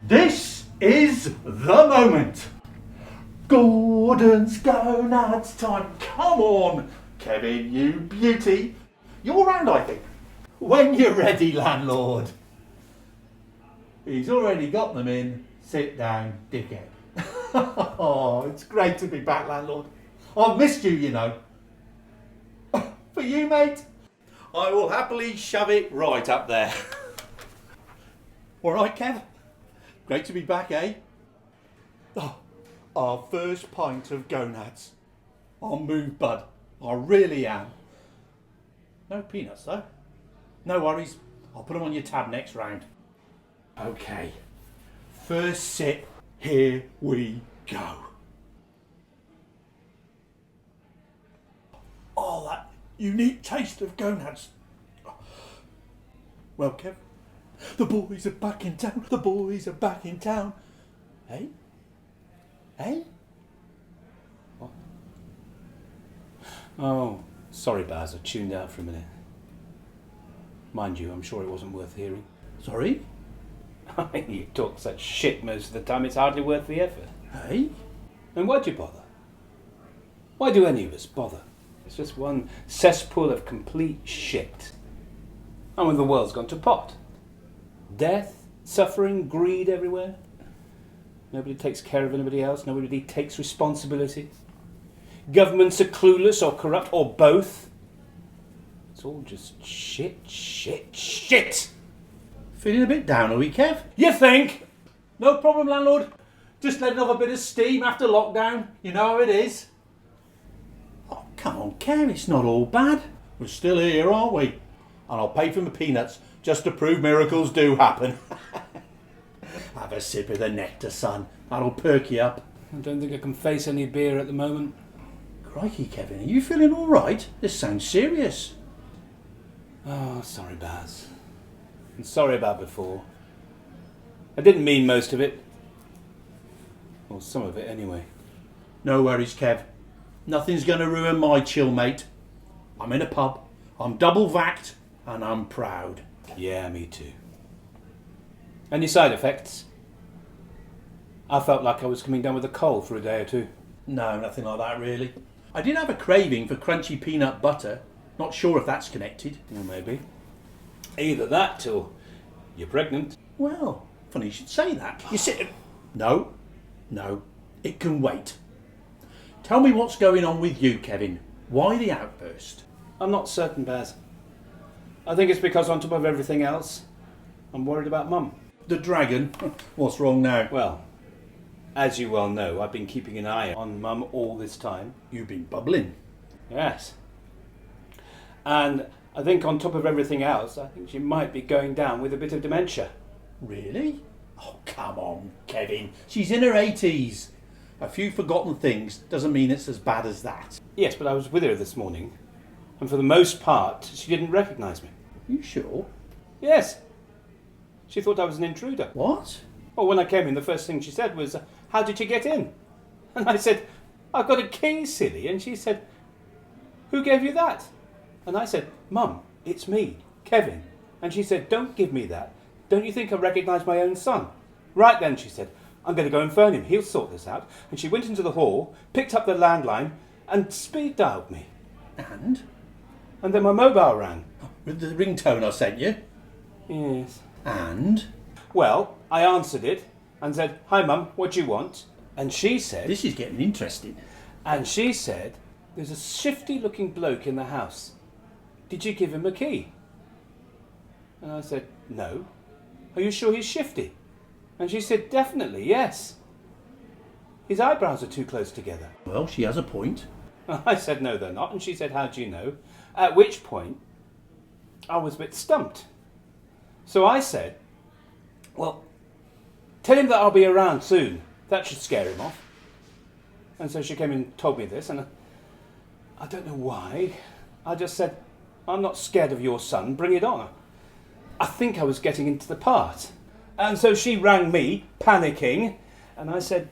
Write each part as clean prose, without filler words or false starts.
This is the moment. Gordon's gonads time. Come on, Kevin, you beauty. You're round, I think. When you're ready, landlord. He's already got them in. Sit down, dickhead. Oh, it's great to be back, landlord. I've missed you, you know. For you, mate, I will happily shove it right up there. All right, Kev? Great to be back, eh? Oh, our first pint of gonads. I'll move, bud. I really am. No peanuts, though. No worries. I'll put them on your tab next round. Okay. First sip. Here we go. Oh, that unique taste of gonads. Well, Kev, the boys are back in town. The boys are back in town. Hey? Hey? What? Oh, sorry, Bas. I tuned out for a minute. Mind you, I'm sure it wasn't worth hearing. Sorry? You talk such shit most of the time, it's hardly worth the effort. Hey? And why'd you bother? Why do any of us bother? It's just one cesspool of complete shit. And when the world's gone to pot. Death, suffering, greed everywhere. Nobody takes care of anybody else. Nobody takes responsibility. Governments are clueless or corrupt or both. It's all just shit, shit, shit! Feeling a bit down, are we, Kev? You think? No problem, landlord. Just letting off a bit of steam after lockdown. You know how it is. Oh, come on, Kev. It's not all bad. We're still here, aren't we? And I'll pay for my peanuts just to prove miracles do happen. Have a sip of the nectar, son. That'll perk you up. I don't think I can face any beer at the moment. Crikey, Kevin. Are you feeling all right? This sounds serious. Oh, sorry, Bas. And sorry about before. I didn't mean most of it. Or some of it, anyway. No worries, Kev. Nothing's going to ruin my chill, mate. I'm in a pub. I'm double vaxxed, and I'm proud. Yeah, me too. Any side effects? I felt like I was coming down with a cold for a day or two. No, nothing like that, really. I did have a craving for crunchy peanut butter. Not sure if that's connected. Well, maybe. Either that or you're pregnant. Well, funny you should say that. You sit... No. It can wait. Tell me what's going on with you, Kevin. Why the outburst? I'm not certain, Bas. I think it's because on top of everything else, I'm worried about Mum. The dragon? What's wrong now? Well, as you well know, I've been keeping an eye on Mum all this time. You've been bubbling. Yes. And I think on top of everything else, I think she might be going down with a bit of dementia. Really? Oh, come on, Kevin. She's in her 80s. A few forgotten things doesn't mean it's as bad as that. Yes, but I was with her this morning, and for the most part, she didn't recognise me. You sure? Yes. She thought I was an intruder. What? Well, when I came in, the first thing she said was, "How did you get in?" And I said, "I've got a key, silly." And she said, "Who gave you that?" And I said, "Mum, it's me, Kevin." And she said, "Don't give me that. Don't you think I recognise my own son?" Right then, she said, "I'm going to go and phone him. He'll sort this out." And she went into the hall, picked up the landline, and speed dialed me. And? And then my mobile rang. With the ringtone I sent you? Yes. And? Well, I answered it and said, "Hi, Mum, what do you want?" And she said... This is getting interesting. And she said, "There's a shifty-looking bloke in the house. Did you give him a key?" And I said, "No." "Are you sure he's shifty?" And she said, "Definitely, yes. His eyebrows are too close together." Well, she has a point. I said, "No, they're not." And she said, "How do you know?" At which point, I was a bit stumped. So I said, "Well, tell him that I'll be around soon. That should scare him off." And so she came and told me this, and I don't know why. I just said, "I'm not scared of your son, bring it on." I think I was getting into the part. And so she rang me, panicking, and I said,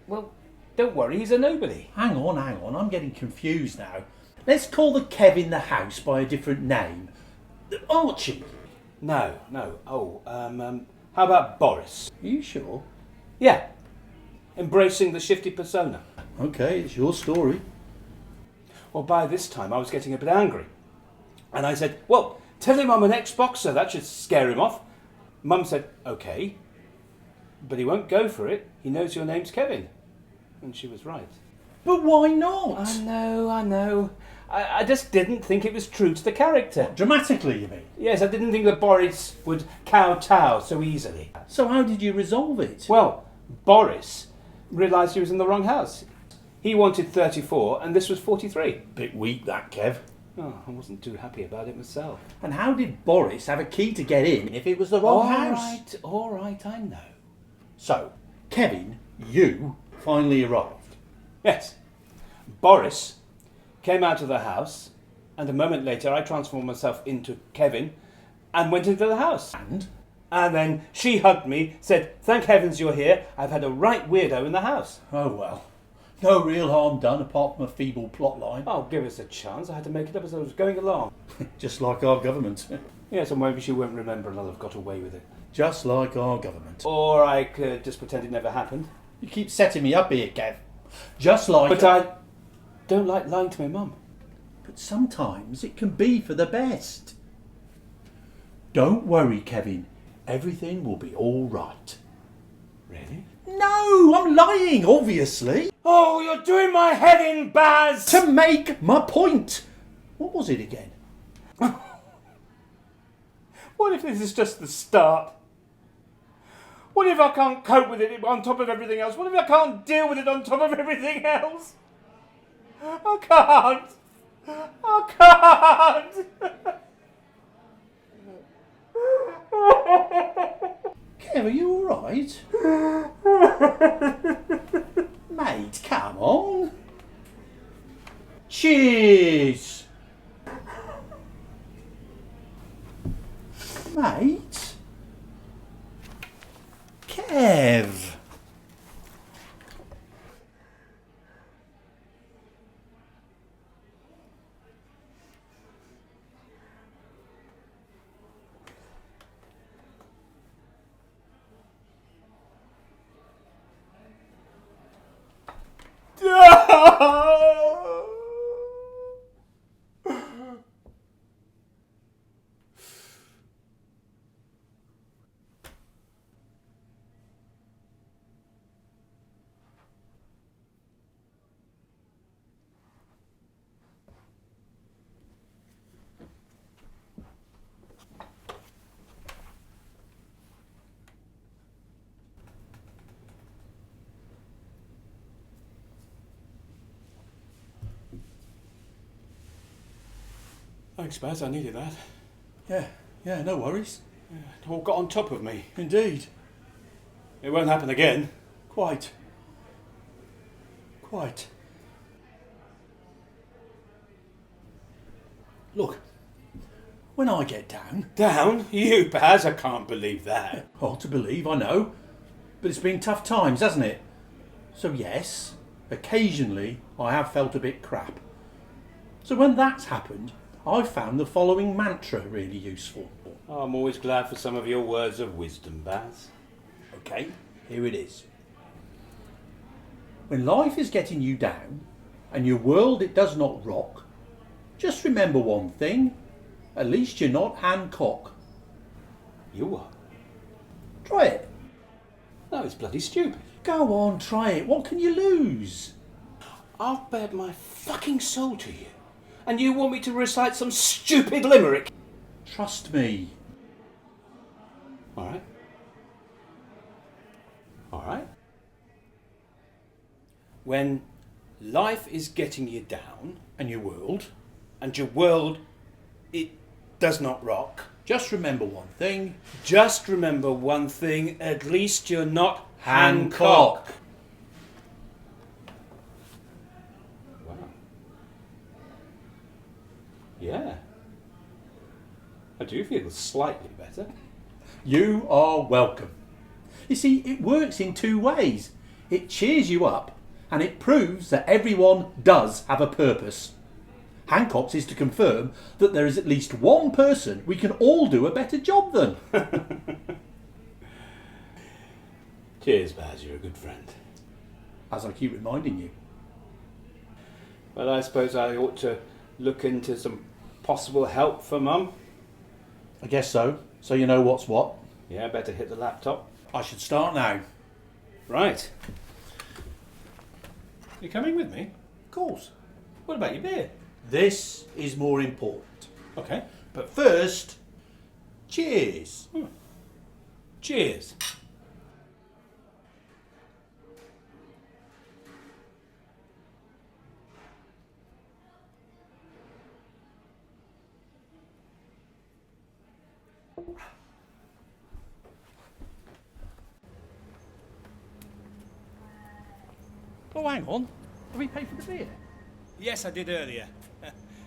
"Well, don't worry, he's a nobody." Hang on, I'm getting confused now. Let's call the Kev in the house by a different name. Archie. No. Oh, How about Boris? Are you sure? Yeah, embracing the shifty persona. Okay, it's your story. Well, by this time I was getting a bit angry. And I said, well, tell him I'm an ex-boxer, that should scare him off. Mum said, okay, but he won't go for it. He knows your name's Kevin. And she was right. But why not? I know. I just didn't think it was true to the character. What, dramatically, you mean? Yes, I didn't think that Boris would kowtow so easily. So how did you resolve it? Well, Boris realised he was in the wrong house. He wanted 34 and this was 43. Bit weak, that, Kev. Oh, I wasn't too happy about it myself. And how did Boris have a key to get in if it was the wrong house? All right, I know. So, Kevin, you finally arrived. Yes. Boris came out of the house, and a moment later I transformed myself into Kevin and went into the house. And then she hugged me, said, thank heavens you're here. I've had a right weirdo in the house. Oh well. No real harm done apart from a feeble plot line. Oh, give us a chance. I had to make it up as I was going along. Just like our government. Yes, and maybe she won't remember and I'll have got away with it. Just like our government. Or I could just pretend it never happened. You keep setting me up here, Kev. Just like... But I don't like lying to my mum. But sometimes it can be for the best. Don't worry, Kevin. Everything will be all right. Really? No, I'm lying, obviously. Oh, you're doing my head in, Baz! To make my point. What was it again? What if this is just the start? What if I can't cope with it on top of everything else? What if I can't deal with it on top of everything else? I can't. Kev, are you alright? Mate, come on. Cheers. Mate. Kev. Thanks, Baz, I needed that. Yeah, no worries. It all got on top of me. Indeed. It won't happen again. Quite. Look, when I get down... Down? You, Baz? I can't believe that. Hard to believe, I know. But it's been tough times, hasn't it? So yes, occasionally I have felt a bit crap. So when that's happened, I've found the following mantra really useful. Oh, I'm always glad for some of your words of wisdom, Baz. Okay, here it is. When life is getting you down and your world it does not rock, just remember one thing. At least you're not Hancock. You are? Try it. No, it's bloody stupid. Go on, try it. What can you lose? I've bared my fucking soul to you. And you want me to recite some stupid limerick? Trust me. All right. When life is getting you down, And your world? and your world, it does not rock, Just remember one thing. just remember one thing, at least you're not Hancock. Wow. Yeah. I do feel slightly better. You are welcome. You see, it works in two ways. It cheers you up, and it proves that everyone does have a purpose. Hancock's is to confirm that there is at least one person we can all do a better job than. Cheers, Baz, you're a good friend. As I keep reminding you. Well, I suppose I ought to look into some possible help for Mum. I guess so. So you know what's what. Yeah, better hit the laptop. I should start now. Right. You coming with me? Of course. What about your beer? This is more important. Okay. But first, cheers. Cheers. Oh, hang on. Have we paid for the beer? Yes, I did earlier.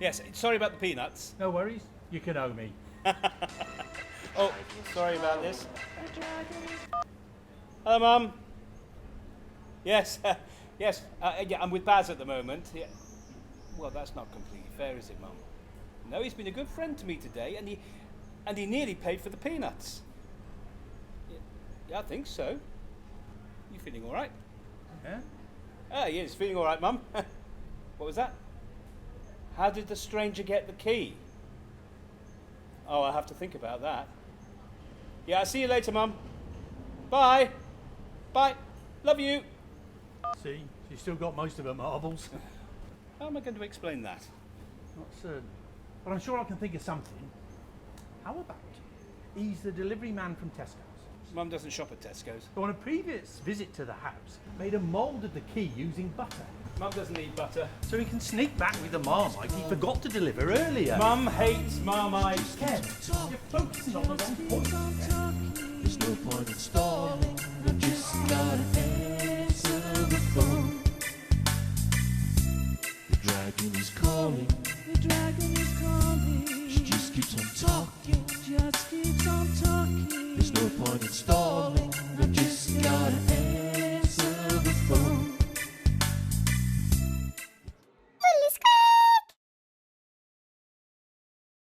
Yes, sorry about the peanuts. No worries. You can owe me. Oh, sorry about this. Hello, Mum. Yes, yes. Yeah, I'm with Baz at the moment. Yeah. Well, that's not completely fair, is it, Mum? No, he's been a good friend to me today, and he nearly paid for the peanuts. Yeah, I think so. You feeling all right? Yeah? Ah, yes, feeling all right, Mum. What was that? How did the stranger get the key? Oh, I'll have to think about that. Yeah, I'll see you later, Mum. Bye. Bye. Love you. See, she's still got most of her marbles. How am I going to explain that? Not certain. But I'm sure I can think of something. How about he's the delivery man from Tesco's? Mum doesn't shop at Tesco's. Who on a previous visit to the house made a mould of the key using butter. Mum doesn't need butter. So he can sneak back with the Marmite he forgot to deliver earlier. Mum hates Marmite. Kev, you're focusing on the wrong point. There's no point in stalling. I just gotta answer the phone. The dragon is calling. The dragon is calling.